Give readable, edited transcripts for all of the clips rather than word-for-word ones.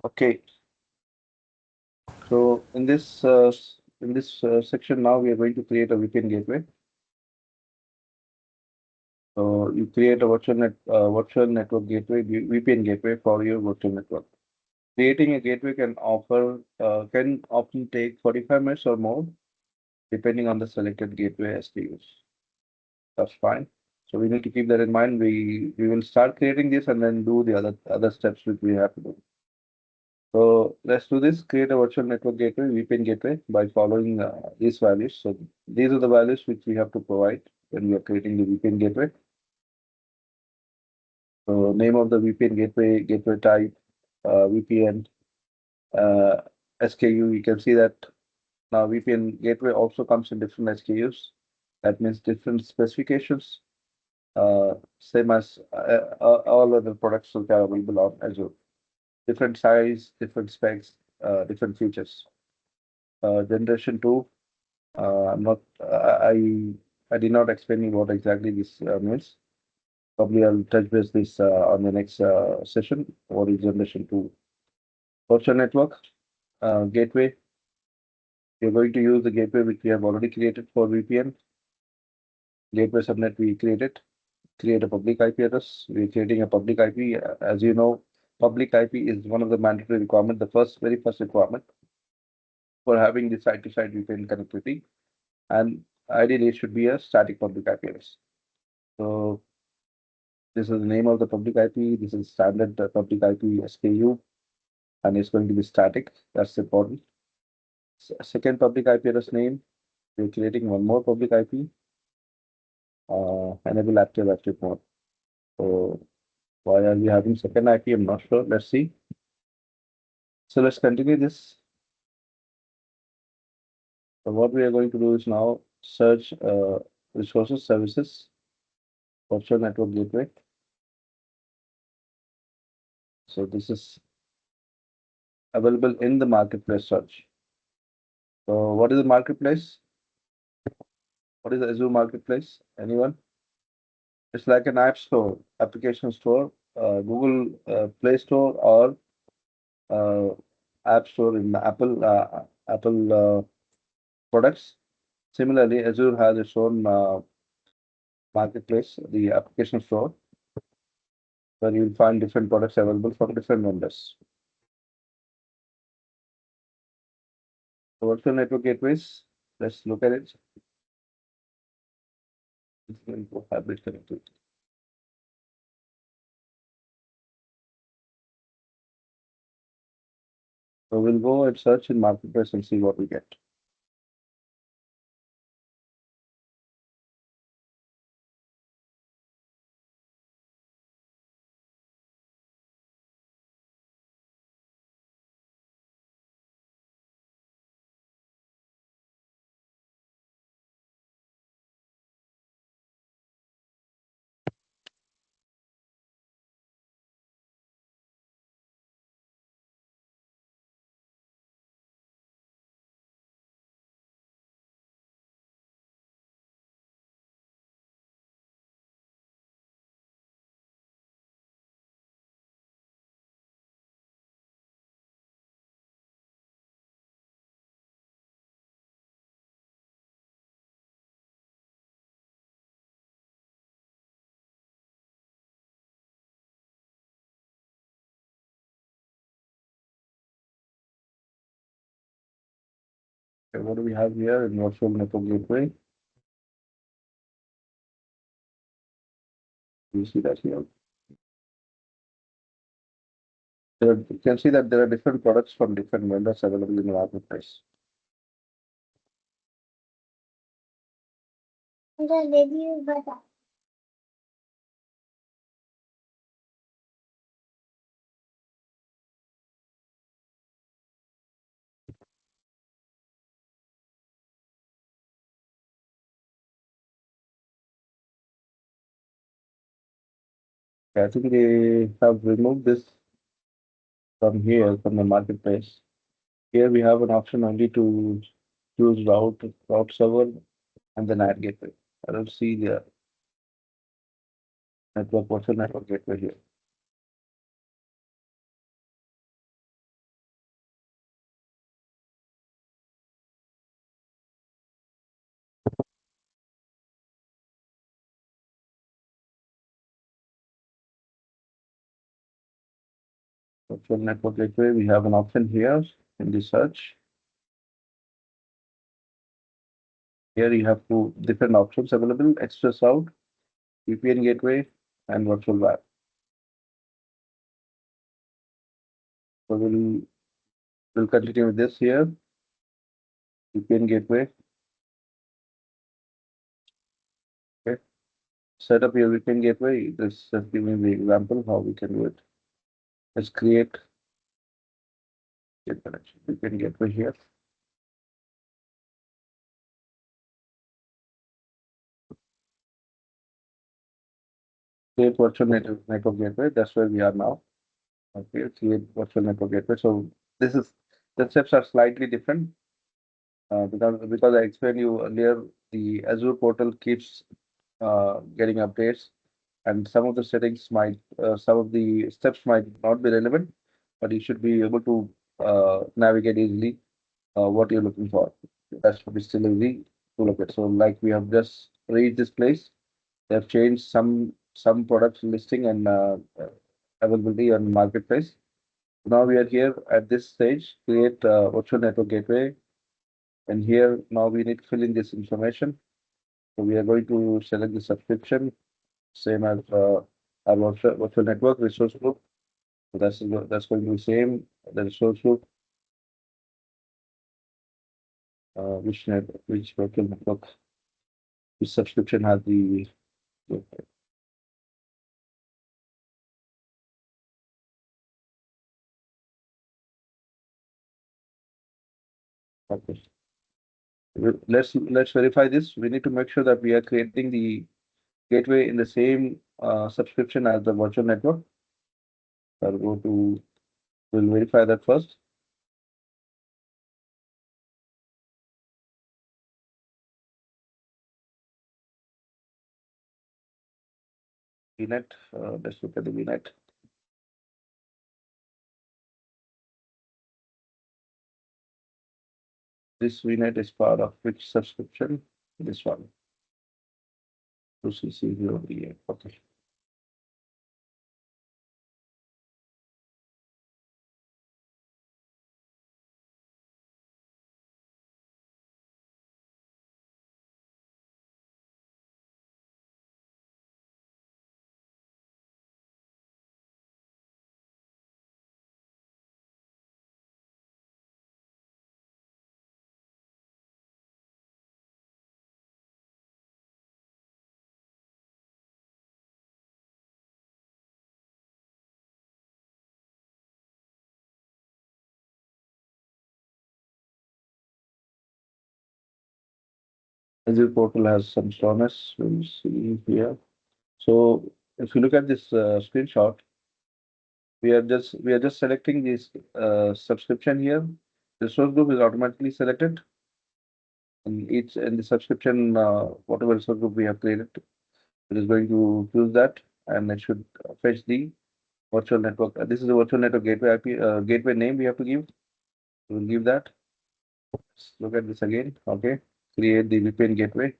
Okay, so in this section now we are going to create a VPN gateway. So you create a virtual network gateway, VPN gateway for your virtual network. Creating a gateway can often take 45 minutes or more, depending on the selected gateway SKUs. That's fine. So we need to keep that in mind. We will start creating this and then do the other steps which we have to do. So let's do this. Create a virtual network gateway, VPN gateway, by following these values. So these are the values which we have to provide when we are creating the VPN gateway. So name of the VPN gateway, gateway type, VPN, uh, SKU. You can see that now VPN gateway also comes in different SKUs. That means different specifications, same as all other products that are available on Azure. Different size, different specs, different features. Generation 2, I'm not, I did not explain you what exactly this means. Probably I'll touch base this on the next session. What is generation 2? Virtual network, gateway. We're going to use the gateway which we have already created for VPN. Gateway subnet we created. Create a public IP address. We're creating a public IP. As you know, public IP is one of the mandatory requirements, the very first requirement for having the site-to-site VPN connectivity. And ideally, it should be a static public IP address. So this is the name of the public IP. This is standard public IP SKU, and it's going to be static. That's important. Second public IP address name. We're creating one more public IP. Enable active mode. So why are we having second IP? I'm not sure. Let's see. So let's continue this. So what we are going to do is now search resources, services, virtual network gateway. So this is available in the marketplace search. So what is the marketplace? What is the Azure marketplace? Anyone? It's like an app store, application store, Google Play Store or uh, App Store in the Apple products. Similarly, Azure has its own marketplace, the application store, where you'll find different products available from different vendors. So virtual network gateways, let's look at it. It's going to hybrid connectivity. So we'll go and search in marketplace and see what we get. Okay, what do we have here in virtual network gateway? You see that here. You can see that there are different products from different vendors available in the marketplace. I think they have removed this from here, from the marketplace. Here we have an option only to choose route server, and then add gateway. I don't see the virtual network gateway here. Virtual network gateway, we have an option here in the search. Here you have two different options available: Express Route, VPN gateway, and virtual WAF. So we'll continue with this here. VPN gateway. Okay. Set up your VPN gateway. This just giving the example how we can do it. Let's create a connection. VPN gateway here. Create virtual network gateway. That's where we are now. Okay, create virtual network gateway. So this is the steps are slightly different because I explained you earlier, the Azure portal keeps getting updates, and some of the settings might, some of the steps might not be relevant, but you should be able to navigate easily what you're looking for. That should be still easy to look at. So, like we have just reached this place, they have changed some products listing and availability on marketplace. Now we are here at this stage, create virtual network gateway, and here now we need to fill in this information. So we are going to select the subscription, same as our virtual network resource group. So that's going to be same. The resource group, which virtual network, which subscription has the okay. Let's verify this. We need to make sure that we are creating the gateway in the same subscription as the virtual network. So we'll verify that first. VNet, let's look at the VNet. This VNet is part of which subscription? This one. 2CC0DA. Okay. Azure portal has some slowness. We'll see here. So if you look at this screenshot, we are just selecting this subscription here. The source group is automatically selected, and each in the subscription, whatever source group we have created, it is going to choose that, and it should fetch the virtual network. This is a virtual network gateway IP gateway name we have to give. We'll give that. Let's look at this again. Okay, create the VPN gateway.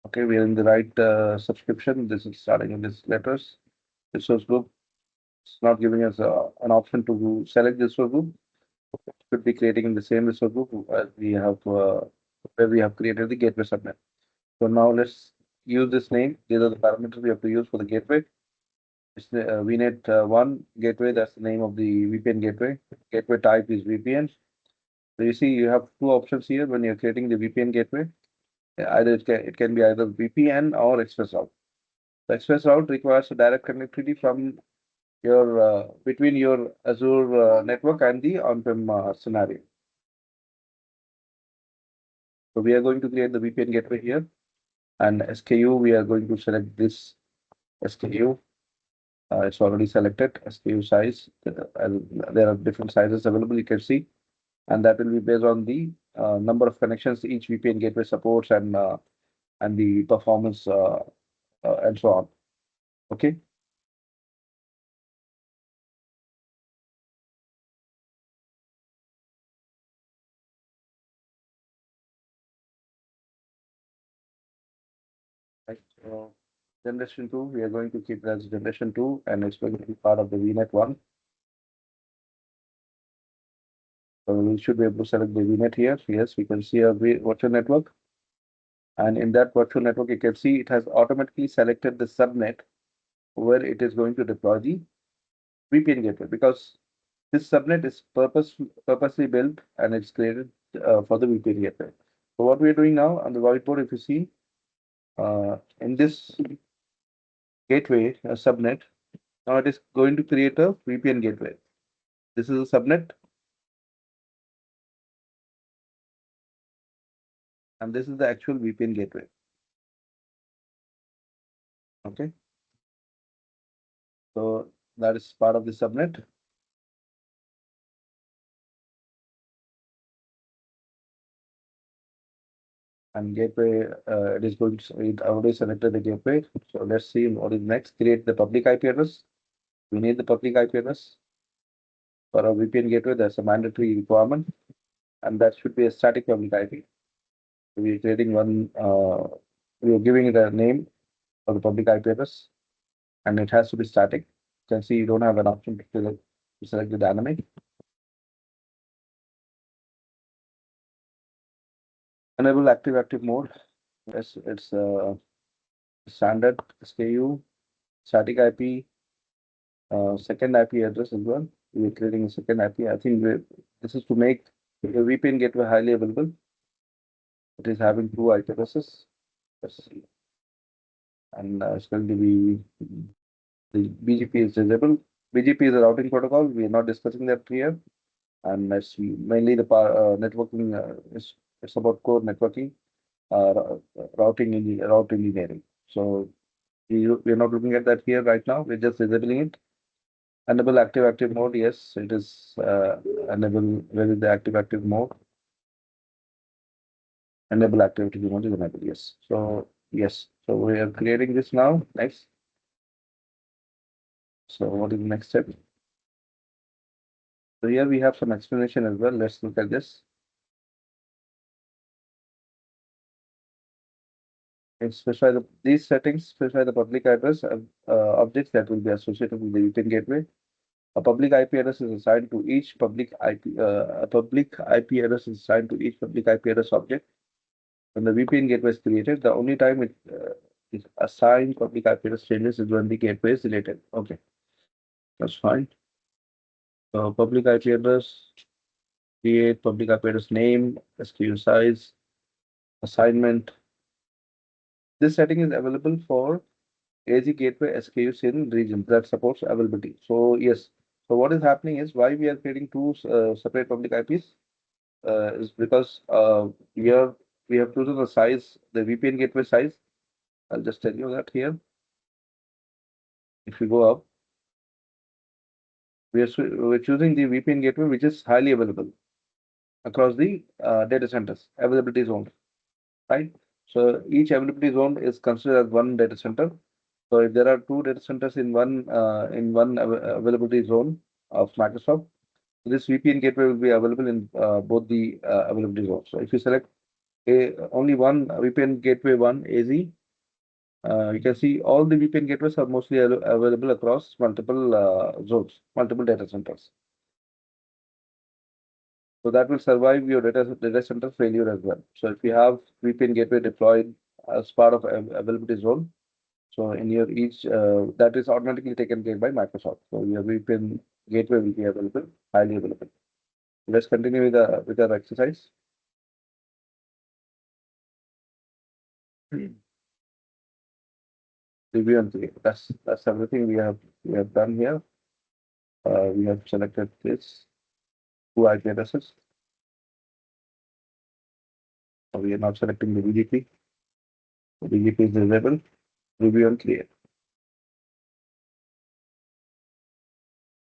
Okay, we are in the right subscription. This is starting with this letters. Resource group. It's not giving us an option to select this resource group. It could be creating in the same resource group as we have where we have created the gateway subnet. So now let's use this name. These are the parameters we have to use for the gateway. It's the VNet one gateway. That's the name of the VPN gateway. Gateway type is VPN. So you see, you have two options here when you're creating the VPN gateway. Either it can be either VPN or Express Route. The Express Route requires a direct connectivity from your between your Azure network and the on-prem scenario. So we are going to create the VPN gateway here, and SKU we are going to select this SKU. It's already selected. SKU size. There are different sizes available. You can see, and that will be based on the number of connections each VPN gateway supports and the performance and so on. Okay. Right. So generation 2, we are going to keep it as generation 2, and it's going to be part of the VNet 1. So we should be able to select the VNet here. Yes, we can see a virtual network. And in that virtual network, you can see it has automatically selected the subnet where it is going to deploy the VPN gateway, because this subnet is purposely built and it's created for the VPN gateway. So what we are doing now on the whiteboard, if you see, in this gateway subnet, now it is going to create a VPN gateway. This is a subnet, and this is the actual VPN gateway. Okay, so that is part of the subnet. And gateway, it is going to, it already selected the gateway. So let's see what is next. Create the public IP address. We need the public IP address for a VPN gateway. That's a mandatory requirement, and that should be a static public IP. We're creating one, we are giving it a name for the public IP address, and it has to be static. You can see you don't have an option to select the dynamic. Enable active mode. Yes, it's standard SKU, static IP, second IP address as well. We're creating a second IP. I think this is to make the VPN gateway highly available. It is having two IP addresses. Let's see. And it's going to be the BGP is disabled. BGP is a routing protocol. We are not discussing that here. And that's mainly the networking. It's about core networking, route engineering. So we are not looking at that here right now. We're just disabling it. Enable active mode. Yes, it is enable. Where is the active mode? Enable activity mode is enabled. Yes. So yes. So we are creating this now. Next. So what is the next step? So here we have some explanation as well. Let's look at this. And specify these settings specify the public address of objects that will be associated with the VPN gateway. A public IP address is assigned to each public IP. A public IP address is assigned to each public IP address object. When the VPN gateway is created, the only time it is assigned public IP address changes is when the gateway is deleted. Okay, that's fine. So public IP address, create public IP address name, SKU size, assignment. This setting is available for AZ gateway SKUs in regions that supports availability. So yes, so what is happening is why we are creating two separate public IPs is because we have chosen the size, the VPN gateway size. I'll just tell you that here. If you go up, we're choosing the VPN gateway which is highly available across the data centers, availability zone, right? So each availability zone is considered as one data center. So if there are two data centers in one availability zone of Microsoft, this VPN gateway will be available in both the availability zones. So if you select only one VPN gateway one AZ, you can see all the VPN gateways are mostly available across multiple zones, multiple data centers. So that will survive your data center failure as well. So if you have VPN gateway deployed as part of availability zone, so in your each that is automatically taken care by Microsoft. So your VPN gateway will be available, highly available. Let's continue with our exercise. Review and create. That's everything we have done here. We have selected this two IP addresses. So we are not selecting the BGP. The BGP is disabled. Review and create.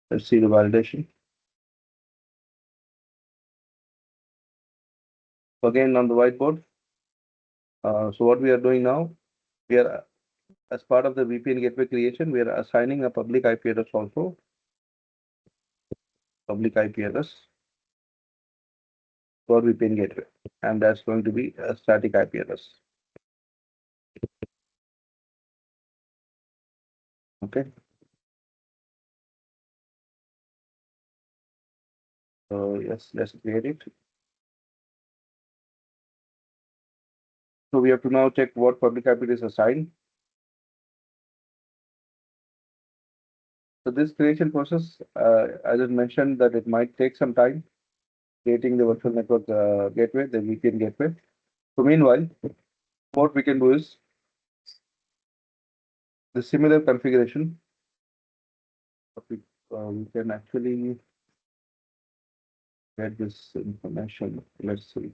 Let's see the validation. So again on the whiteboard. So what we are doing now, we are as part of the VPN gateway creation, we are assigning a public IP address also. Public IP address for VPN gateway, and that's going to be a static IP address. Okay. So yes, let's create it. So we have to now check what public IP is assigned. So this creation process, as I mentioned, that it might take some time creating the virtual network gateway, the VPN gateway. So meanwhile, what we can do is the similar configuration. We can actually get this information. Let's see.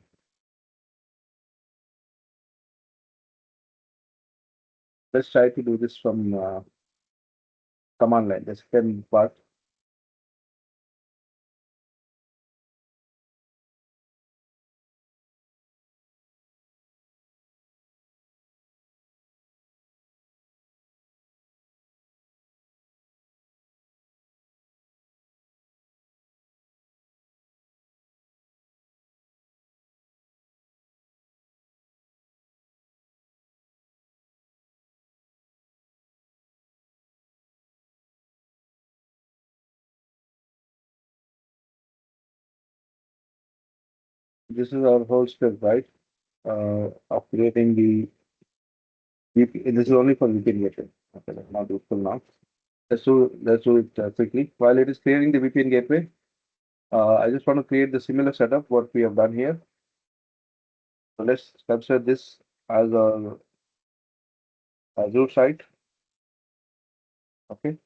Let's try to do this from command line, the second part. This is our whole script, right? Of creating the VPN. This is only for VPN gateway. Okay, that's not useful now. Let's do it quickly. While it is creating the VPN gateway, I just want to create the similar setup what we have done here. So let's consider this as our Azure site. Okay,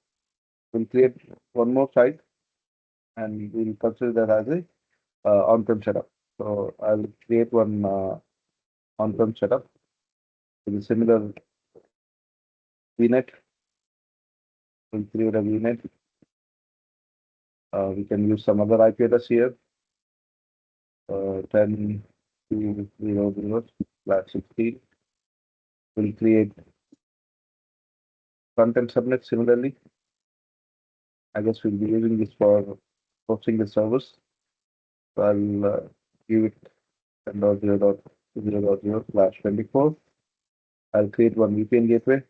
we'll create one more site and we'll consider that as a on-prem setup. So I'll create one on-prem setup with a similar VNet. We'll create a VNet. We can use some other IP address here. 10.2.0.0/16. We'll create front-end subnet similarly. I guess we'll be using this for hosting the servers. So I'll give it 10.0.0.0/24. I'll create one VPN gateway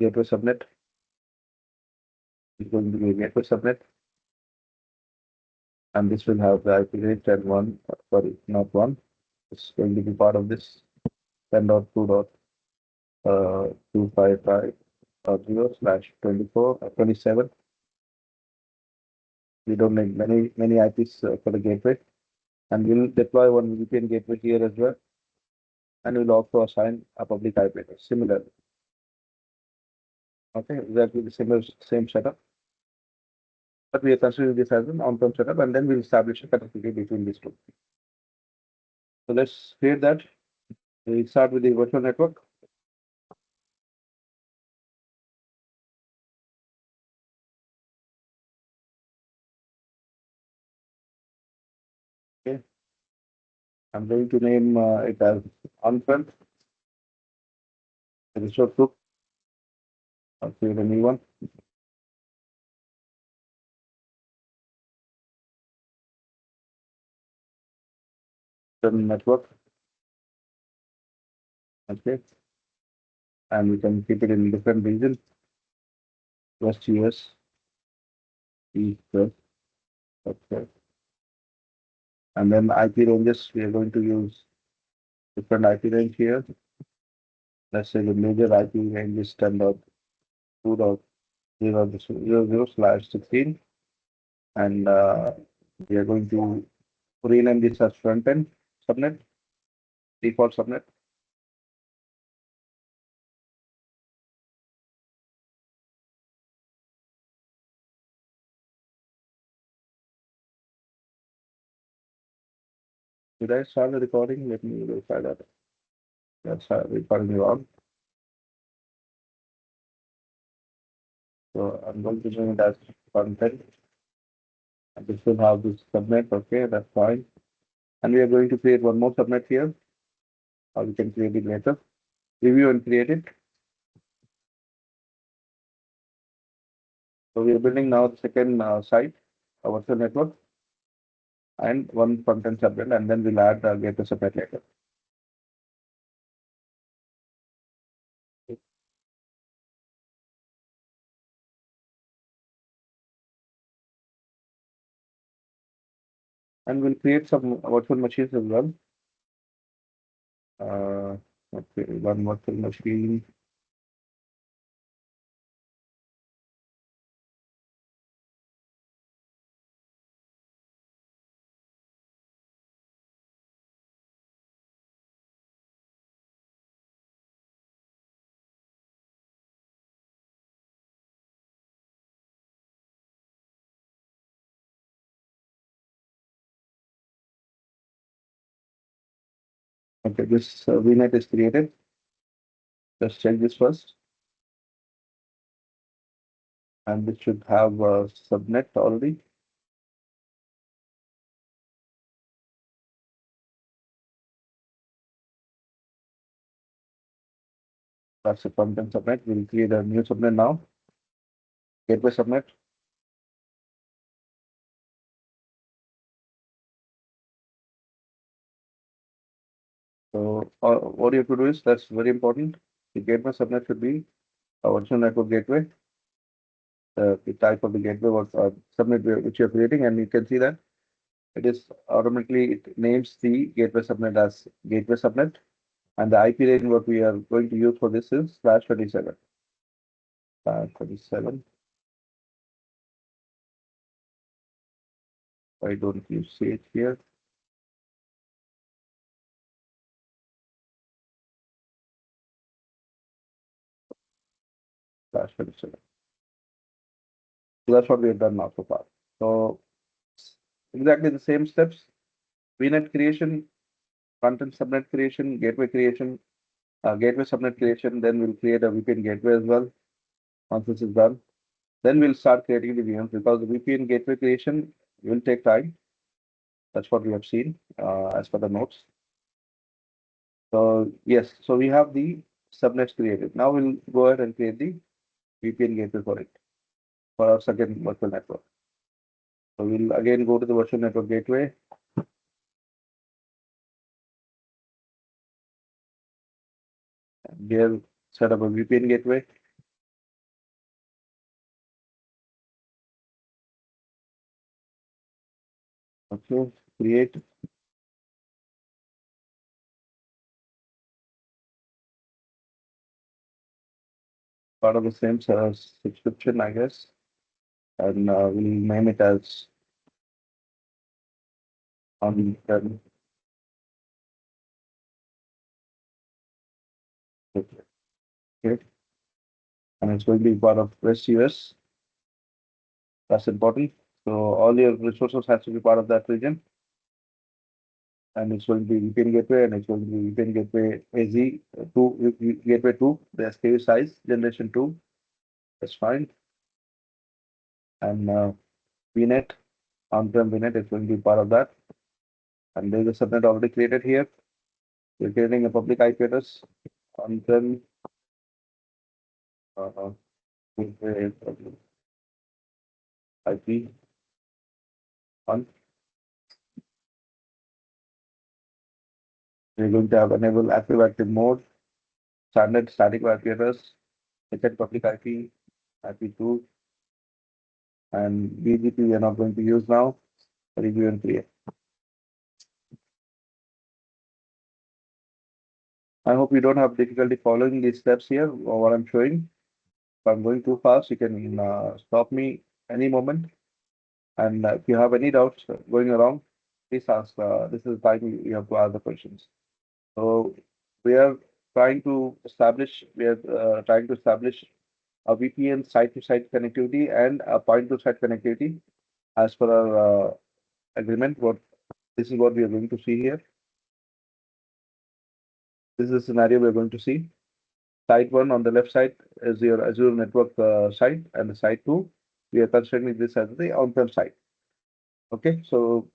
subnet. It's going to be a gateway subnet. And this will have the IP range 10.1, sorry, not 1. It's going to be part of this 10.2.255.0/24 We don't need many IPs for the gateway. And we'll deploy one VPN gateway here as well. And we'll also assign a public IP address similarly. Okay, exactly the same setup. But we are considering this as an on-prem setup, and then we'll establish a connectivity between these two. So let's create that. We'll start with the virtual network. Okay, I'm going to name it as on-prem. Resource group. I'll create a new one. Network. Okay, and we can keep it in different regions. West US, East West. Okay, and then IP ranges. We are going to use different IP range here. Let's say the major IP range is 10.2.0.0/16, and we are going to rename this as front end subnet, default subnet. Did I start the recording? Let me verify that. That's recording on. So I'm going to name it as content. And this will have this subnet. Okay, that's fine. And we are going to create one more subnet here. Or we can create it later. Review and create it. So we are building now the second site, a virtual network, and one front-end subnet, and then we'll add gateway subnet later. and we'll create some virtual machines as well. Okay, one virtual machine. Okay, this VNet is created. Let's check this first, and it should have a subnet already. That's a content subnet. We'll create a new subnet now. Gateway subnet. So what you have to do is, that's very important. The gateway subnet should be a virtual network gateway. The type of the gateway was subnet which you're creating, and you can see that it is automatically, it names the gateway subnet as gateway subnet, and the IP range what we are going to use for this is /27. /27. Why don't you see it here? /27. So that's what we have done now so far. So exactly the same steps: VNet creation, content subnet creation, gateway creation, gateway subnet creation. Then we'll create a VPN gateway as well. Once this is done, then we'll start creating the VMs, because the VPN gateway creation will take time. That's what we have seen as per the notes. So yes, so we have the subnets created. Now we'll go ahead and create the VPN gateway for it, for our second virtual network. So we'll again go to the virtual network gateway. And here, set up a VPN gateway. Okay, create. Part of the same subscription, I guess. And we'll name it as on. Okay, and it's going to be part of West US. That's important. So all your resources has to be part of that region. And it's going to be VPN gateway, and it's going to be VPN gateway AZ2, gateway 2, the SKU size, generation 2. That's fine. And VNet, on-prem VNet is going to be part of that. And there's a subnet already created here. We're creating a public IP address on-prem gateway IP on. We're going to have enable active mode, standard static IP address, second public IP, IP2, and BGP we are not going to use now. Review and create. I hope you don't have difficulty following these steps here or what I'm showing. If I'm going too fast, you can stop me any moment. And if you have any doubts going around, please ask. This is the time you have to ask the questions. So we are trying to establish. A VPN site-to-site connectivity and a point-to-site connectivity as per our agreement. This is what we are going to see here. This is the scenario we're going to see. Site 1 on the left side is your Azure network site, and the site 2, we are considering this as the on-prem site. Okay, so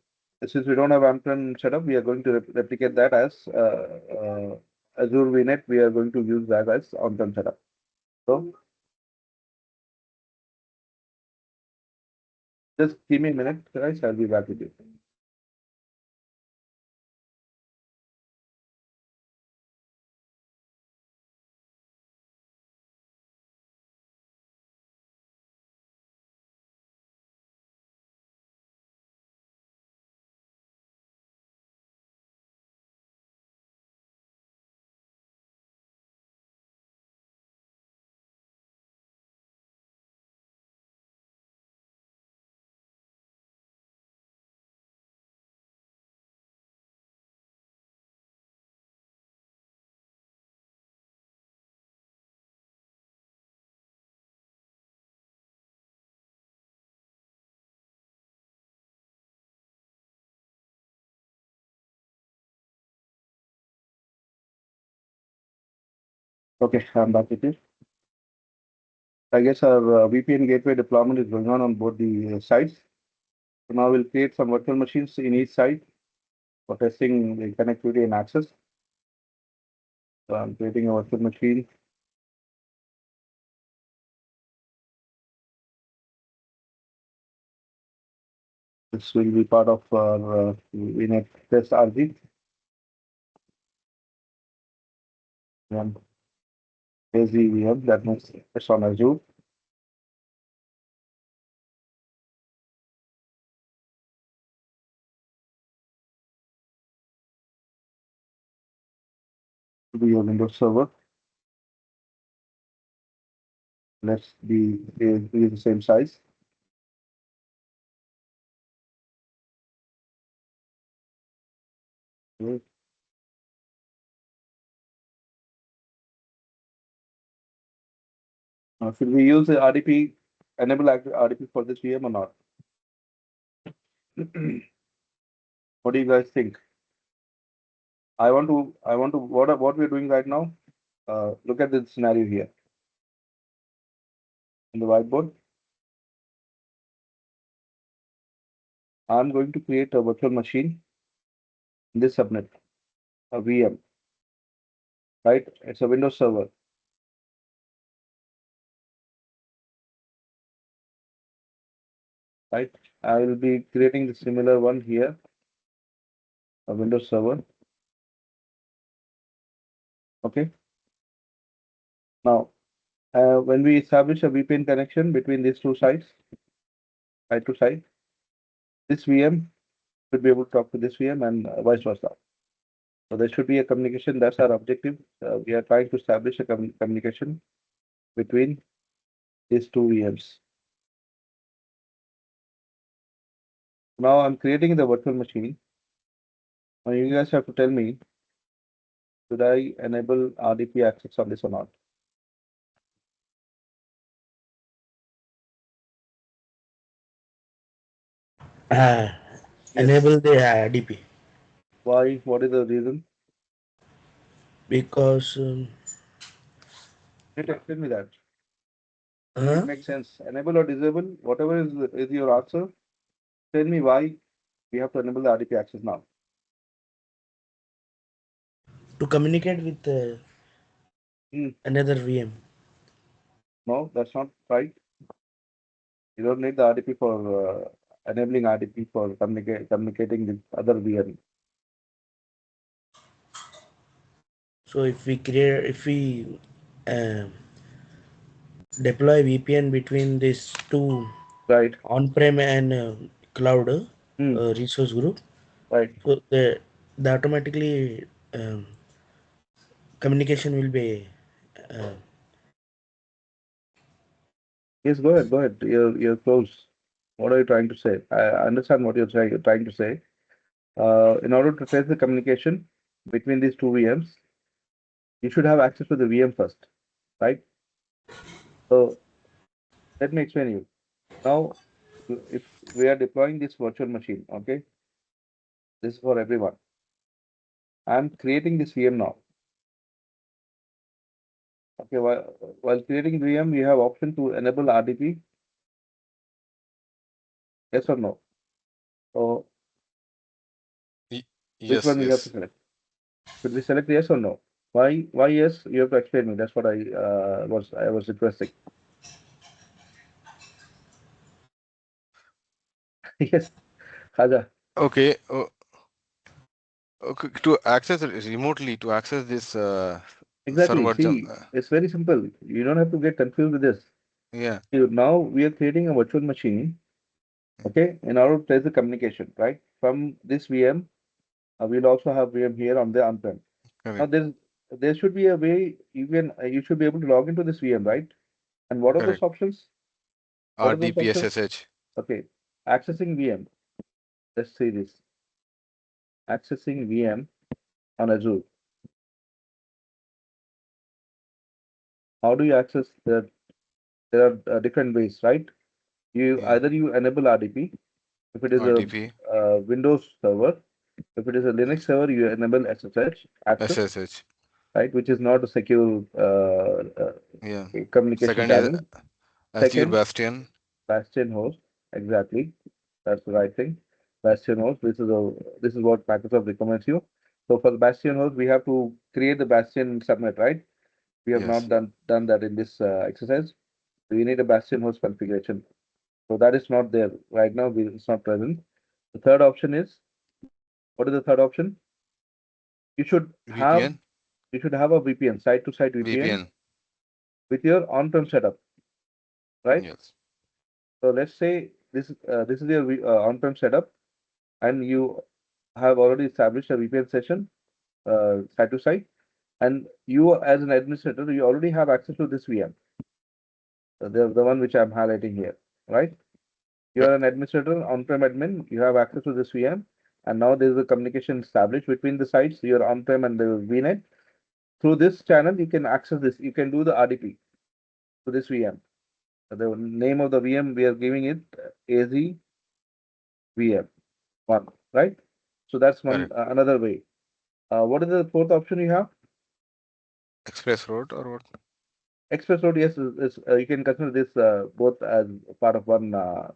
since we don't have on-prem setup, we are going to replicate that as Azure VNet. We are going to use that as on-prem setup. So just give me a minute, guys. I'll be back with you. Okay, I'm back with you. I guess our VPN gateway deployment is going on both the sites. So now we'll create some virtual machines in each site for testing the connectivity and access. So I'm creating a virtual machine. This will be part of our VNet test RG. And here's the VM, that means it's on Azure. To be your Windows server. Let's be the same size. Okay. Now, should we use the RDP, enable RDP for this VM or not? What do you guys think? What we're doing right now. Look at the scenario here in the whiteboard. I'm going to create a virtual machine in this subnet, a VM, right? It's a Windows server, right? I will be creating the similar one here, a Windows server. Okay. Now, when we establish a VPN connection between these two sites, side to side, this VM should be able to talk to this VM and vice versa. So there should be a communication. That's our objective. We are trying to establish a communication between these two VMs. Now I'm creating the virtual machine. Now you guys have to tell me, should I enable RDP access on this or not? Uh, Yes. Enable the DP Why? What is the reason? because Can you explain me that? Make it uh, make sense. Enable or disable, whatever is your answer. Tell me why we have to enable the RDP access now. to communicate with Hmm. another VM. No, that's not right. You don't need the RDP for enabling RDP for communicating with other VM. So if we uh, deploy VPN between these two Right. on-prem and cloud Hmm. resource group, Right. so the automatically communication will be uh, Yes, go ahead. Go ahead. You're close. What are you trying to say? I understand what you're trying to say. In order to trace the communication between these two VMs, you should have access to the VM first, right? So let me explain you. Now, if we are deploying this virtual machine, okay, this is for everyone. I'm creating this VM now. Okay, while creating VM, we have option to enable RDP, yes or no. So Y- which Yes, one we have to yes. select? Should we select yes or no? Why? Why yes? You have to explain me. That's what I was requesting. Yes, Khaja. Okay. Okay. To access it remotely, to access this Exactly. server, See, it's very simple. You don't have to get confused with this. yeah, Now we are creating a virtual machine, okay, in order to test the communication, right? From this VM, we'll also have VM here on the on-prem. Now correct, there should be a way you should be able to log into this VM, right? And what are those correct. options? What are those RDP options? SSH. Okay, accessing VM. Let's see this. Accessing VM on Azure. How do you access the? There are different ways, right? Yeah, You enable RDP if it is a RDP Windows server. If it is a Linux server, you enable SSH access. SSH. right? Which is not a secure Yeah. communication Second is channel. Azure Second, Bastion. Bastion host. Exactly. That's the right thing. Bastion host. This is what Microsoft recommends you. So for the Bastion host, we have to create the Bastion subnet, right? We have not Yes. done that in this exercise. We need a Bastion host configuration. So that is not there right now. It's not present. The third option is, what is the third option? You should have VPN. you should have a VPN, site-to-site VPN VPN. with your on-prem setup, right? Yes. So let's say this is your on-prem setup, and you have already established a VPN session site-to-site, and you as an administrator, you already have access to this VM, the one which I'm highlighting here, right? You are Yep. an administrator, on-prem admin, you have access to this VM, and now there is a communication established between the sites, your on-prem and the VNet. Through this channel, you can access this. You can do the RDP to this VM. The name of the VM, we are giving it AZ VM one, right? So that's one Correct. another way. What is the fourth option you have? Express route or what? Express road, yes, you can consider this both as part of one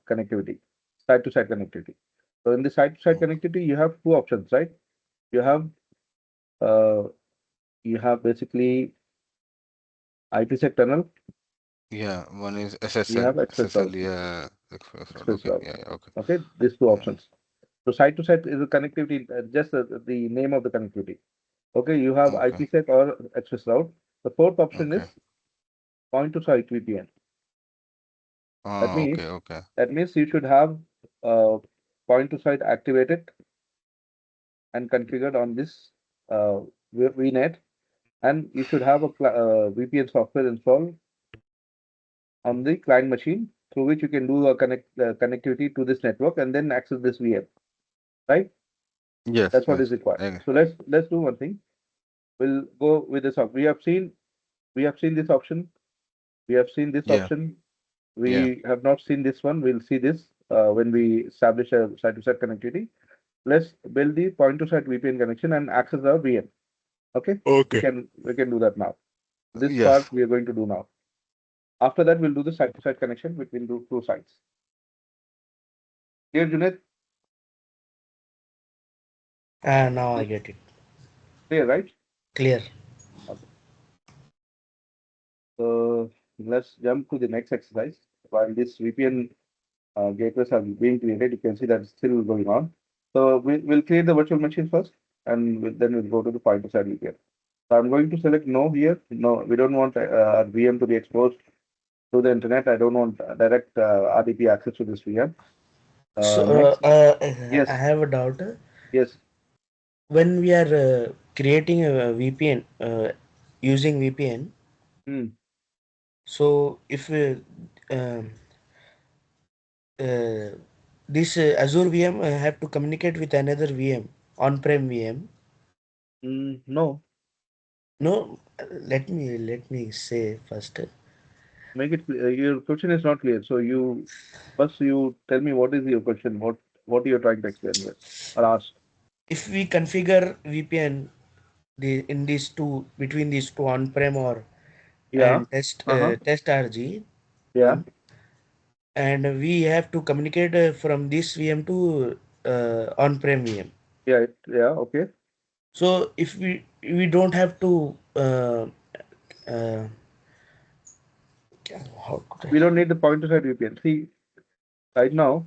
connectivity, side-to-side connectivity. So in the side-to-side Okay. connectivity, you have two options, right? You have uh, you have basically IPsec tunnel, Yeah. One is you SSL. have express SSL. route, Yeah. Express route. express Okay. route. Yeah. Yeah. Okay. Okay, these two Yeah. options. So side-to-side is a connectivity, just the name of the connectivity. Okay, you have Okay. IPsec or express route. The fourth option Okay. is point-to-site VPN. That Ah. means Okay. Okay. that means you should have point-to-site activated and configured on this uh, VNet, and you should have a VPN software installed on the client machine through which you can do a connectivity to this network and then access this VM, right? Yes. That's what is Yes. required. I, So let's do one thing. We'll go with this option. We have seen this option. We have seen this yeah. option. Yeah. We have not seen this one. We'll see this when we establish a site-to-site connectivity. Let's build the point-to-site VPN connection and access our VM. Okay, we Okay. can do that now. This part Yes. we are going to do now. After that, we'll do the site-to-site connection between the two sites. Here, Junaid, Now I get it. clear, right? Clear. Okay. So let's jump to the next exercise. While this VPN gateways are being created, you can see that it's still going on. So we'll create the virtual machine first, and then we'll go to the point-to-site VPN. So I'm going to select no here. No, we don't want our VM to be exposed to the internet. I don't want direct RDP access to this VM. So Next, I yes, have a doubt. yes. When we are creating a VPN using VPN, Hmm. so if um, uh, this Azure VM have to communicate with another VM, on-prem VM. No, No, let me say first. make it clear. Your question is not clear. So you tell me what is your question. What you're trying to explain here or ask. If we configure VPN in these two between these two on-prem or Yeah. and test Uh-huh. test RG Yeah. one, and we have to communicate from this VM to on-prem VM. Yeah. Yeah. Okay. So if we don't have to uh, how could I? We don't need the point-to-site VPN. See, right now,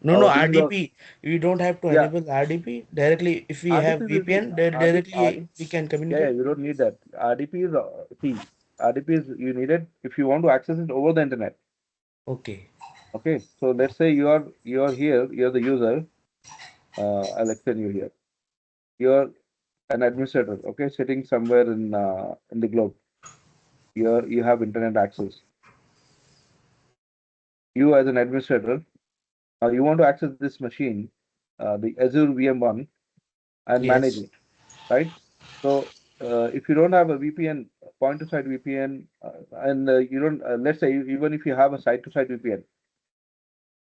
No, this is a RDP. We don't have to yeah. enable RDP directly. If we have RDP will be VPN, RDP. directly we can Yeah, yeah. communicate. You don't need that. RDP is see. RDP is you need it if you want to access it over the internet. Okay. Okay. So let's say you are here. You're the user. I'll explain you here. You're an administrator. Okay, sitting somewhere in the globe. You have internet access. You as an administrator, now you want to access this machine, the Azure VM1, and manage Yes. it, right? So if you don't have a VPN, point-to-site VPN, and you don't, let's say even if you have a site-to-site VPN,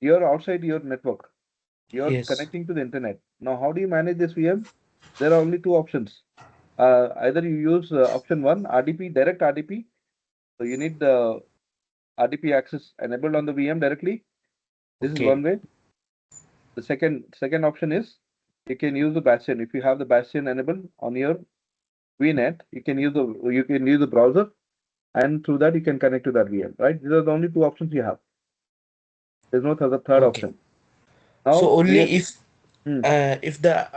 you're outside your network. You're Yes. connecting to the internet. Now, how do you manage this VM? There are only two options. Either you use option one, RDP, direct RDP. So you need the RDP access enabled on the VM directly. This is one Okay. way. The second option is you can use the Bastion. If you have the Bastion enabled on your VNet, you can use the browser, and through that you can connect to that VM. Right? These are the only two options you have. There's no third Okay. option. So Now only we hmm, if the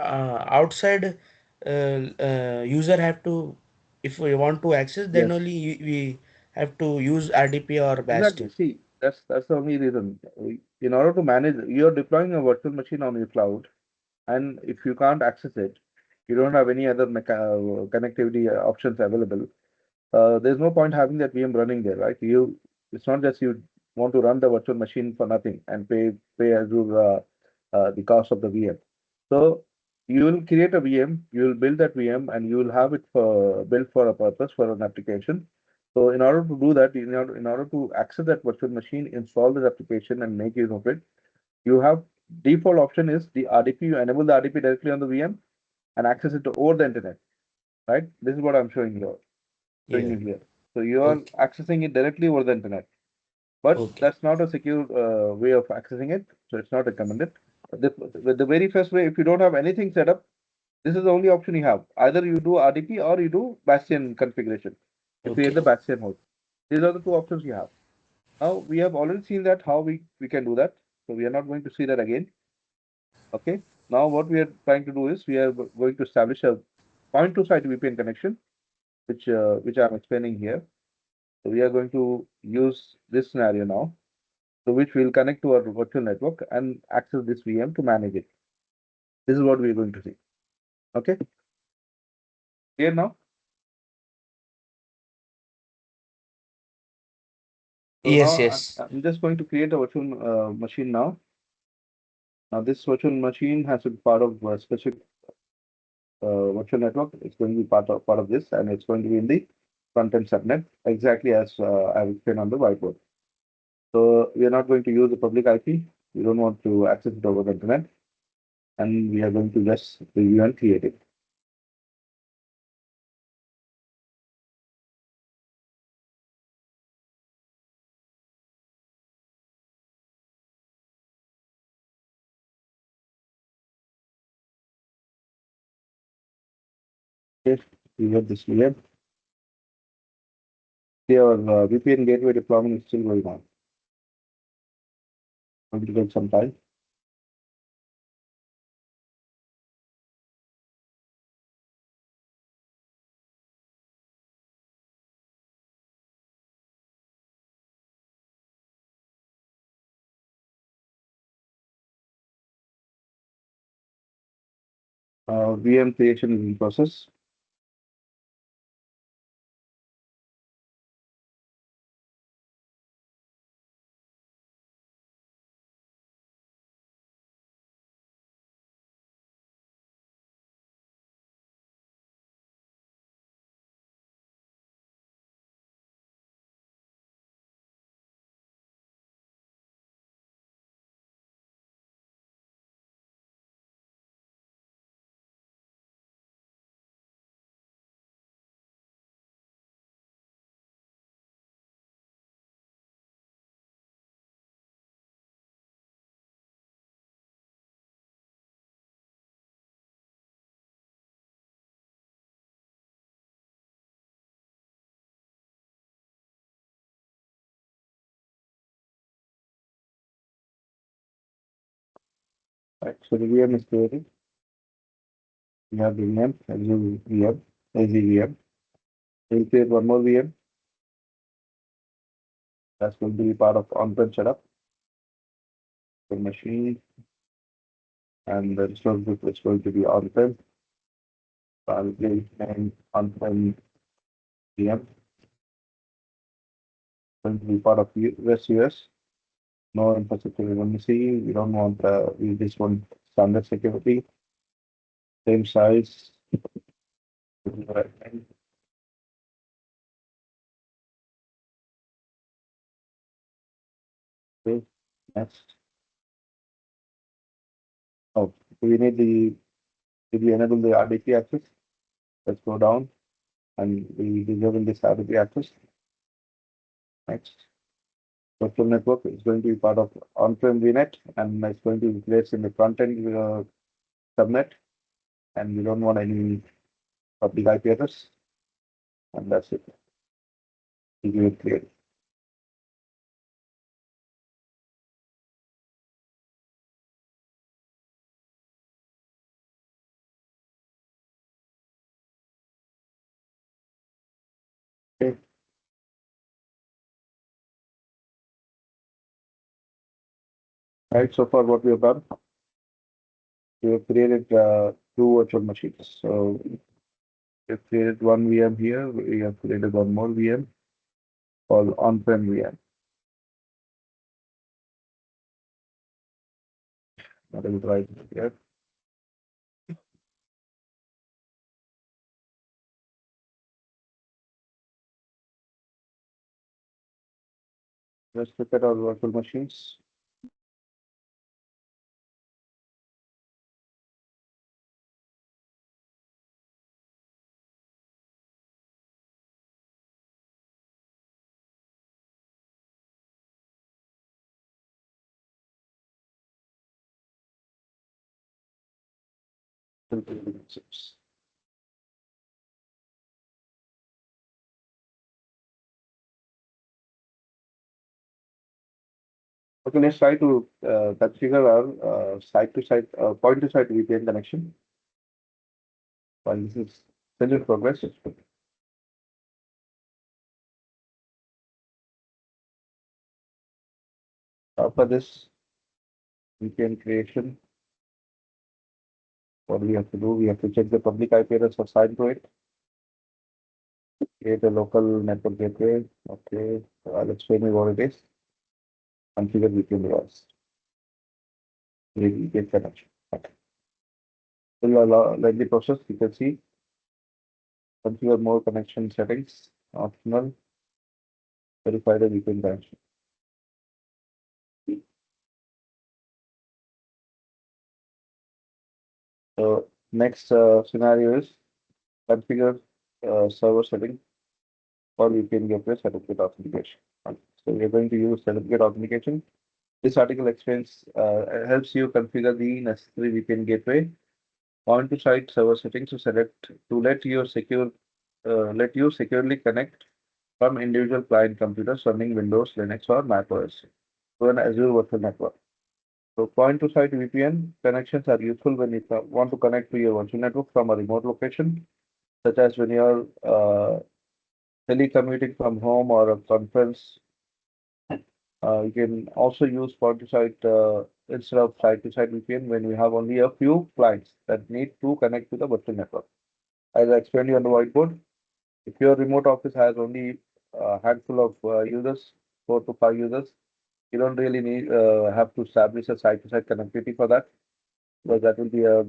outside user have to, if we want to access, then yes, only we have to use RDP or exactly. Bastion. See, that's the only reason. In order to manage, you're deploying a virtual machine on your cloud, and if you can't access it, you don't have any other connectivity options available. There's no point having that VM running there, right? It's not just you want to run the virtual machine for nothing and pay Azure the cost of the VM. So you will create a VM, you will build that VM, and you will have it built for a purpose for an application. So in order to do that, in order to access that virtual machine, install this application and make use of it, you have default option is the RDP. You enable the RDP directly on the VM and access it over the internet, right? This is what I'm showing Yeah. you here. So you are Okay. accessing it directly over the internet, but Okay. that's not a secure way of accessing it. So it's not recommended. The very first way, if you don't have anything set up, this is the only option you have. Either you do RDP or you do Bastion configuration. You create Okay. the Bastion host. These are the two options you have. Now we have already seen that how we can do that. So we are not going to see that again. Okay. Now what we are trying to do is we are going to establish a point to site VPN connection, which I'm explaining here. So we are going to use this scenario now, so which will connect to our virtual network and access this VM to manage it. This is what we are going to see. Okay, clear now? So Yes. now Yes. I'm just going to create a virtual machine now. Now this virtual machine has to be part of a specific virtual network. It's going to be part of this, and it's going to be in the front-end subnet, exactly as I've explained on the whiteboard. So we are not going to use the public IP. We don't want to access it over the internet, and we are going to just review and create it. Okay, we have this VM. Your VPN gateway deployment is still going on. Going to take some time. VM creation is in process. Right. So the VM is created. We have the VM, Azure VM, Azure VM. We'll create one more VM. That's going to be part of on-prem setup, the machine, and the resource group is going to be on-prem. So I'll create an on-prem VM, going to be part of US. No infrastructure redundancy. We don't want, we just want standard security, same size. Okay, next. Oh, we need did we enable the RDP access? Let's go down and we disable this RDP access. Next. Virtual network is going to be part of on-prem VNet and it's going to be placed in the front end subnet. And we don't want any public IP address. And that's it. We give it clear. Okay. Right. So far, what we have done, we have created two virtual machines. So we have created one VM here. We have created one more VM called on-prem VM. Not able to write it here. Let's look at our virtual machines. Okay, let's try to configure our site-to-site, point-to-site VPN connection. While this is still in progress, for this VPN creation, what we have to do, we have to check the public IP address assigned to it, create a local network gateway. Okay, let's show me what it is. Configure VPN device. VPN connection. Okay. Let the process, you can see, configure more connection settings, optional, verify the VPN connection. So next scenario is configure server setting for VPN gateway certificate authentication. So we are going to use certificate authentication. This article explains helps you configure the necessary VPN gateway point-to-site server settings to let you securely connect from individual client computers running Windows, Linux, or macOS to an Azure virtual network. So point-to-site VPN connections are useful when you want to connect to your virtual network from a remote location, such as when you're telecommuting from home or a conference. You can also use point-to-site instead of site-to-site VPN when we have only a few clients that need to connect to the virtual network. As I explained you on the whiteboard, if your remote office has only a handful of users, 4 to 5 users, you don't really need have to establish a site-to-site connectivity for that, because that will be a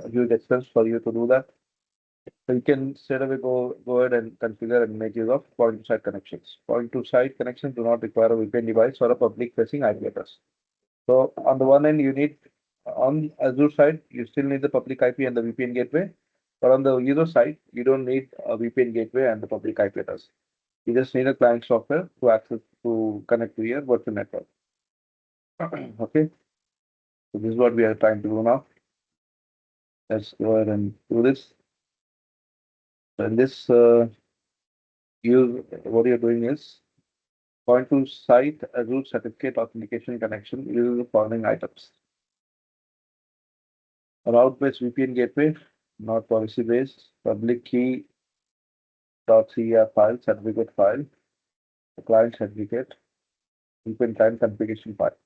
huge expense for you to do that. So you can straight away go ahead and configure and make use of point-to-site connections. Point-to-site connections do not require a VPN device or a public-facing IP address. So on the one end, you need on Azure side, you still need the public IP and the VPN gateway. But on the user side, you don't need a VPN gateway and the public IP address. You just need a client software to connect to your virtual network. Okay. So this is what we are trying to do now. Let's go ahead and do this. So in this, what you're doing is point to site Azure certificate authentication connection uses the following items. A route-based VPN gateway, not policy-based, public key .cer file, certificate file, the client certificate, VPN client configuration file.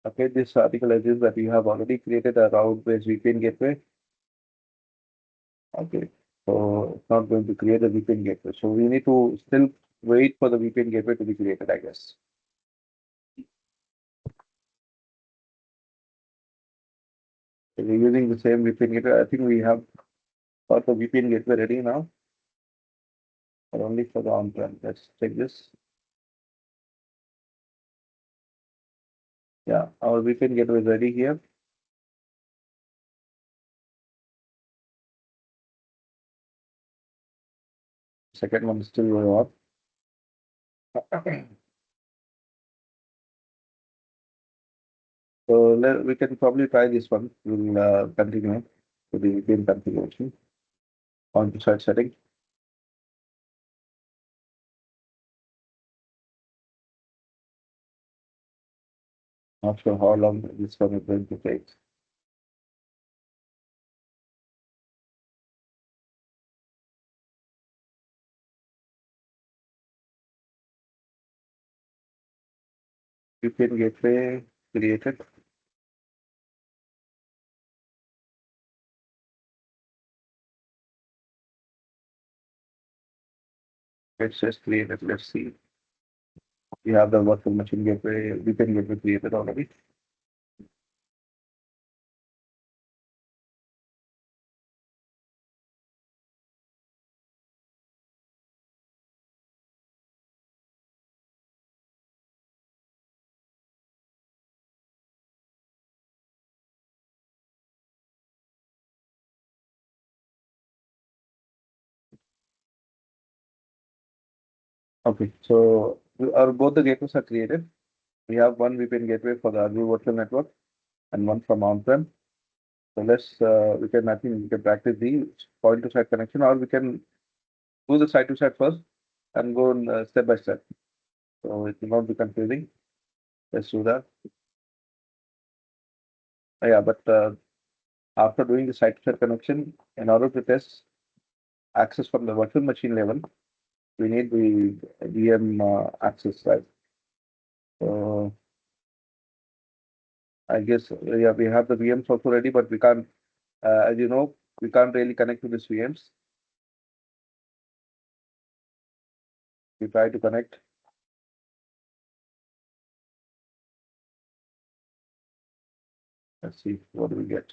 Okay, this article assumes that you have already created a route-based VPN gateway. Okay, so it's not going to create a VPN gateway. So we need to still wait for the VPN gateway to be created, I guess. So we're using the same VPN gateway. I think we have got the VPN gateway ready now, but only for the on-prem. Let's check this. Yeah, our VPN gateway is ready here. second one is still going on. So we can probably try this one. We'll continue to the VPN configuration on the site setting. Not sure how long this one is going to take. VPN gateway created. It says created. Let's see. We have the virtual machine gateway, VPN gateway created already. Okay, so both the gateways are created. We have one VPN gateway for the Azure virtual network and one from on-prem. So I think we can practice the point-to-site connection, or we can do the site-to-site first and go on, step by step. So it will not be confusing. Let's do that. Yeah, but after doing the site-to-site connection, in order to test access from the virtual machine level, we need the VM access, right? So I guess, yeah, we have the VMs also ready, but we can't, as you know, we can't really connect to these VMs. We try to connect. Let's see, what do we get?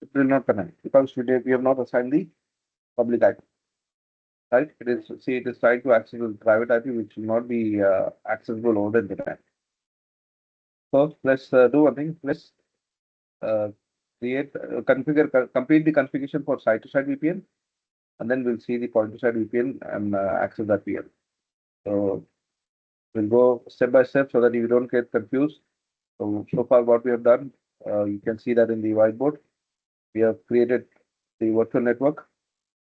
It will not connect because we have not assigned the public IP, right? It is trying to access the private IP, which will not be accessible over the internet. So let's do one thing. Let's uh, complete the configuration for site-to-site VPN, and then we'll see the point-to-site VPN and access that VM. So we'll go step by step so that you don't get confused. So far what we have done, you can see that in the whiteboard. We have created the virtual network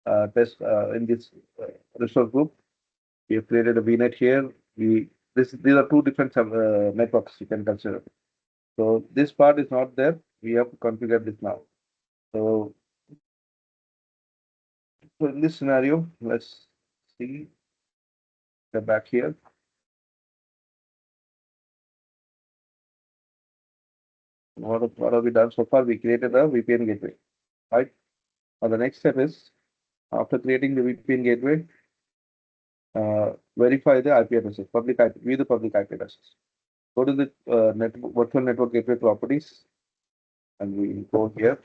test in this resource group. We have created a VNet here. These are two different networks you can consider. So this part is not there. We have to configure this now. So in this scenario, let's see. Get back here. What have we done so far? We created a VPN gateway, right? Now the next step is after creating the VPN gateway, verify the IP addresses, view the public IP addresses. Go to the virtual network gateway properties, and we go here.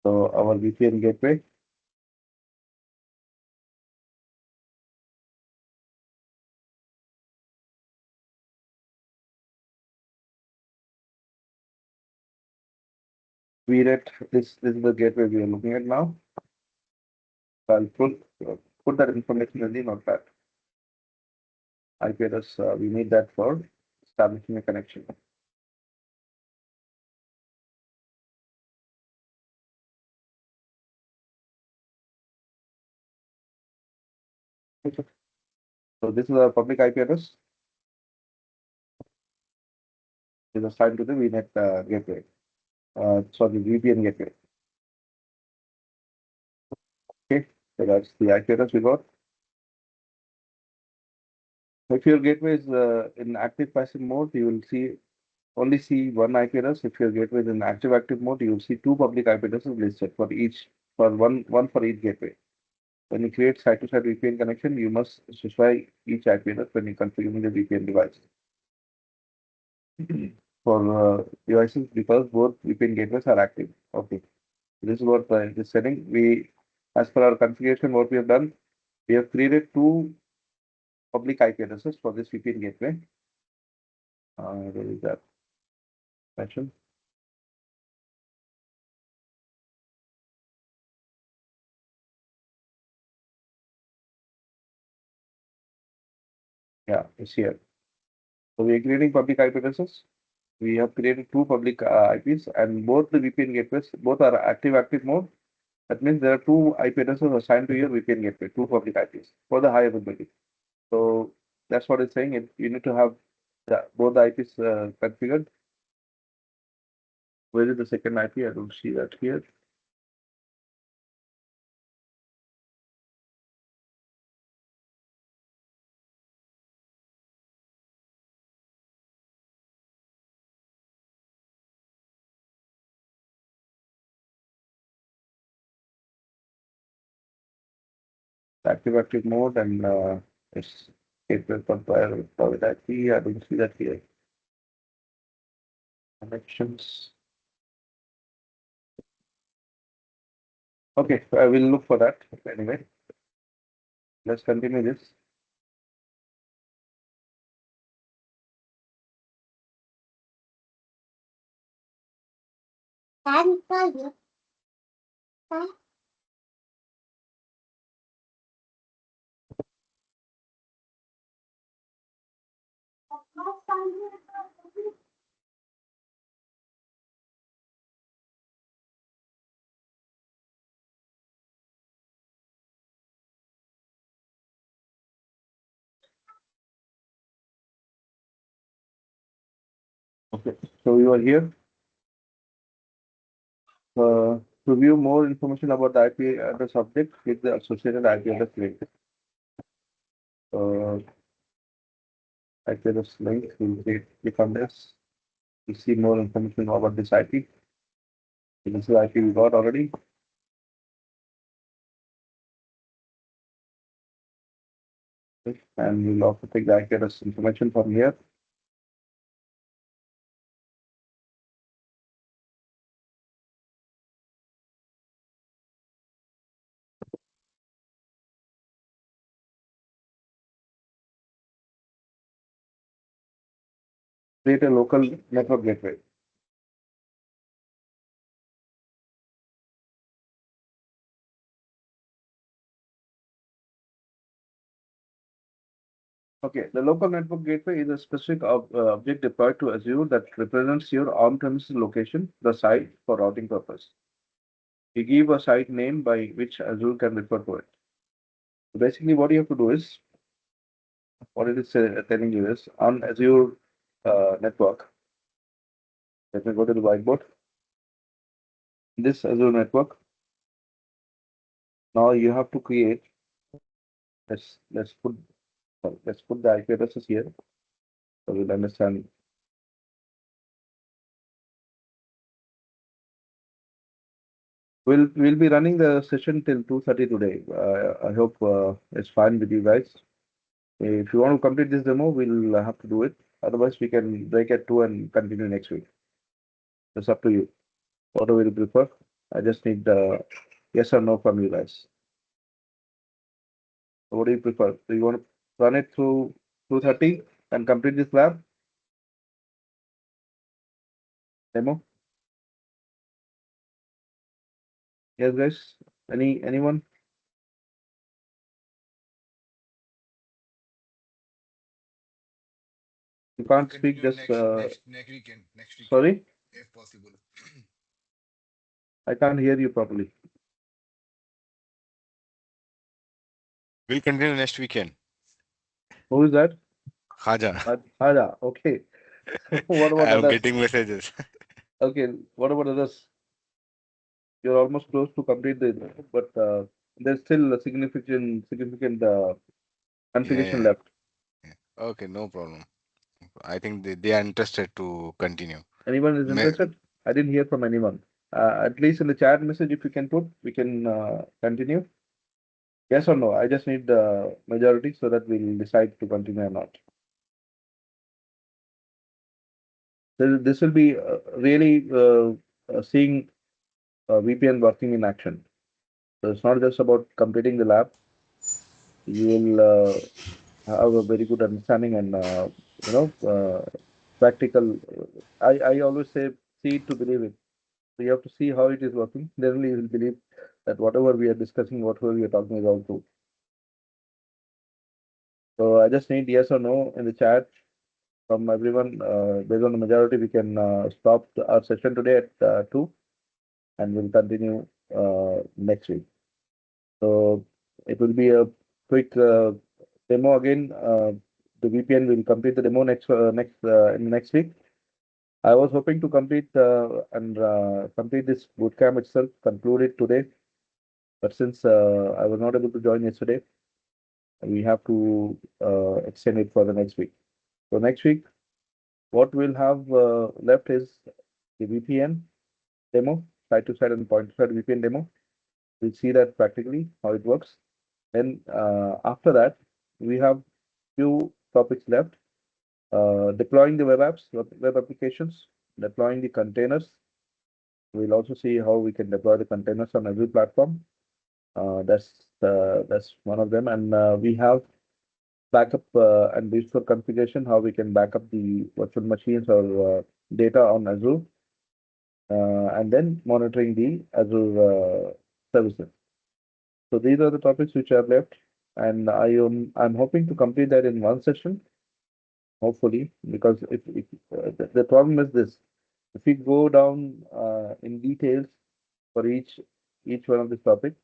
So our VPN gateway. This is the gateway we are looking at now. So I'll put that information in the notepad. IP address, we need that for establishing a connection. So this is our public IP address. It is assigned to the VNet gateway. Sorry, VPN gateway. Okay, so that's the IP address we got. If your gateway is in active passive mode, you will only see one IP address. If your gateway is in active mode, you will see two public IP addresses listed for one for each gateway. when you create site-to-site VPN connection, you must specify each IP address when you configuring the VPN device. For devices because both VPN gateways are active. Okay, this is what this setting. As per our configuration, what we have done, we have created two public IP addresses for this VPN gateway. Where is that mentioned? Yeah, it's here. So we are creating public IP addresses. We have created two public IPs, and both the VPN gateways, both are active mode. That means there are two IP addresses assigned to your VPN gateway, two public IPs for the high availability. So that's what it's saying. You need to have both the IPs configured. Where is the second IP? I don't see that here. Active mode and it's gateway compare private IP. I don't see that here. Connections. Okay, I will look for that anyway. Let's continue this. Okay, so we are here. To view more information about the IP address object, click the associated IP address link. IP address link, we'll click on this. We see more information about this IP. This is the IP we got already. And we'll also take the IP address information from here. Create a local network gateway. Okay, the local network gateway is a specific object deployed to Azure that represents your on-premises location, the site for routing purpose. You give a site name by which Azure can refer to it. So basically, what you have to do is, what it is telling you is, on Azure network, let me go to the whiteboard. This Azure network, now you have to create, let's put the IP addresses here, so we'll understand. We'll be running the session till 2:30 today. I hope it's fine with you guys. If you want to complete this demo, we'll have to do it. Otherwise, we can break at 2 and continue next week. It's up to you. Whatever you prefer. I just need the yes or no from you guys. So what do you prefer? Do you want to run it through 2:30 and complete this lab demo? Yes, guys. Anyone? You can't speak this. Next weekend. Sorry, If possible. I can't hear you properly. We'll continue next weekend. Who is that? Khaja. Haja. Okay. What about I'm others? getting messages. Okay. What about others? You're almost close to complete this, but there's still a significant configuration Yeah. left. Okay, no problem. I think they are interested to continue. Anyone is interested? I didn't hear from anyone. At least in the chat message, if you can put, we can continue. Yes or no? I just need the majority so that we'll decide to continue or not. This will be really seeing VPN working in action. So it's not just about completing the lab. You will have a very good understanding and practical. I always say see it to believe it. So you have to see how it is working. Then only you will believe that whatever we are discussing, whatever we are talking is all true. So I just need yes or no in the chat from everyone. Based on the majority, we can stop our session today at 2 and we'll continue next week. So it will be a quick demo again. The VPN will complete the demo in next week. I was hoping to complete and complete this bootcamp itself, conclude it today. But since I was not able to join yesterday, we have to extend it for the next week. So next week, what we'll have left is the VPN demo, side to side and point to side VPN demo. We'll see that practically how it works. Then after that, we have few topics left. Deploying the web apps, web applications, deploying the containers. We'll also see how we can deploy the containers on every platform. That's one of them. And we have backup and restore configuration, how we can back up the virtual machines or data on Azure, and then monitoring the Azure services. So these are the topics which are left, and I'm hoping to complete that in one session, hopefully, because if the problem is this, if we go down in details for each one of these topics,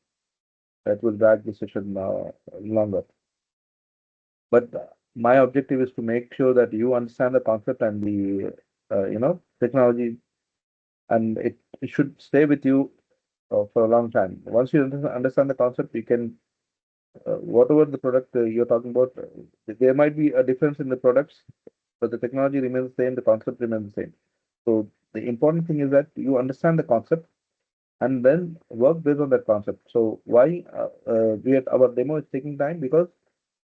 that will drag the session longer. But my objective is to make sure that you understand the concept and the technology, and it should stay with you for a long time. Once you understand the concept, you can whatever the product you're talking about, there might be a difference in the products, but the technology remains the same, the concept remains the same. So the important thing is that you understand the concept and then work based on that concept. So why our demo is taking time? Because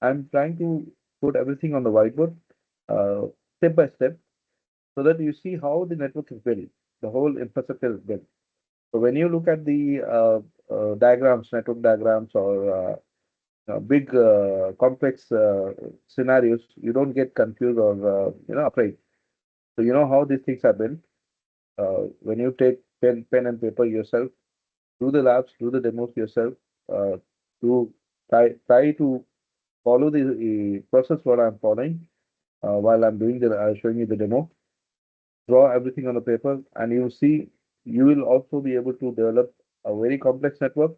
I'm trying to put everything on the whiteboard step by step so that you see how the network is built, the whole infrastructure is built. So when you look at the diagrams, network diagrams, or big complex scenarios, you don't get confused or afraid. So you know how these things are built. When you take pen and paper yourself, do the labs, do the demos yourself, uh, do try to follow the process what I'm following while I'm doing the showing you the demo. Draw everything on the paper, and you see you will also be able to develop a very complex network,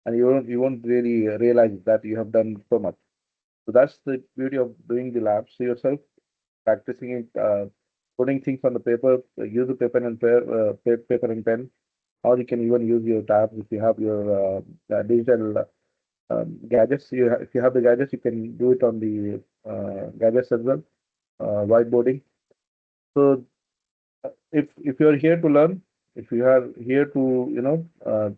and you won't really realize that you have done so much. So that's the beauty of doing the labs yourself, practicing it, putting things on the paper, use the paper and pen, or you can even use your tabs if you have your digital gadgets. If you have the gadgets, you can do it on the gadgets as well, whiteboarding. So if you're here to learn, if you are here to uh,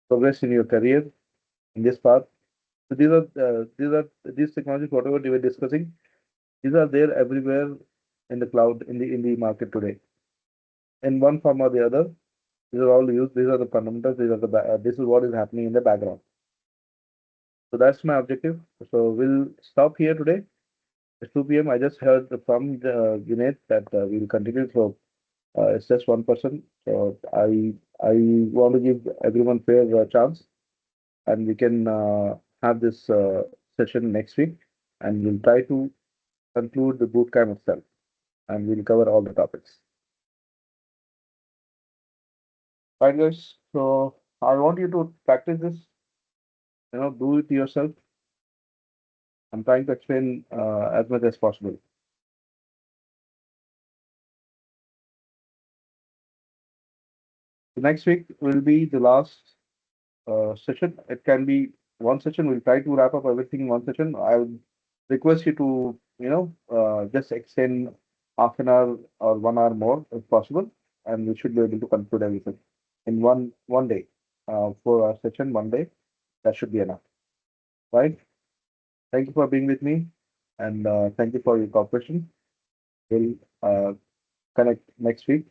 progress in your career in this path, so these technologies, whatever we were discussing, these are there everywhere in the cloud, in the market today, in one form or the other. These are all used. These are the fundamentals. This is what is happening in the background. So that's my objective. So we'll stop here today. It's 2 p.m. I just heard from Junaid that we'll continue. So it's just one person. So I want to give everyone fair chance, and we can have this session next week, and we'll try to conclude the bootcamp itself, and we'll cover all the topics. Right, guys. So I want you to practice this. Do it yourself. I'm trying to explain as much as possible. Next week will be the last session. It can be one session. We'll try to wrap up everything in one session. I would request you to, just extend half an hour or 1 hour more if possible, and we should be able to conclude everything in one day. for our session Monday. That should be enough, right? Thank you for being with me, and thank you for your cooperation. We'll connect next week.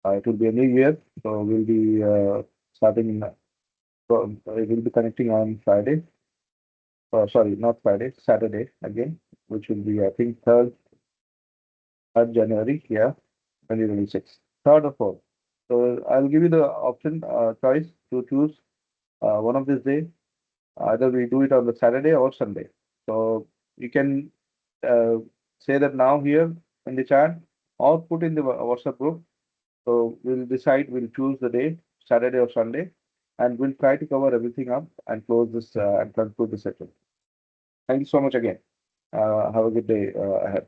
It will be a new year, so we'll be starting. We'll be connecting on Friday. Sorry, not Friday, Saturday again, which will be I think third January. Yeah, 2026. Third or fourth. So I'll give you the option choice to choose one of this day. Either we do it on the Saturday or Sunday. So you can uh, say that now here in the chat or put in the WhatsApp group. So we'll decide, we'll choose the day, Saturday or Sunday, and we'll try to cover everything up and close this and conclude the session. Thank you so much again. Have a good day ahead.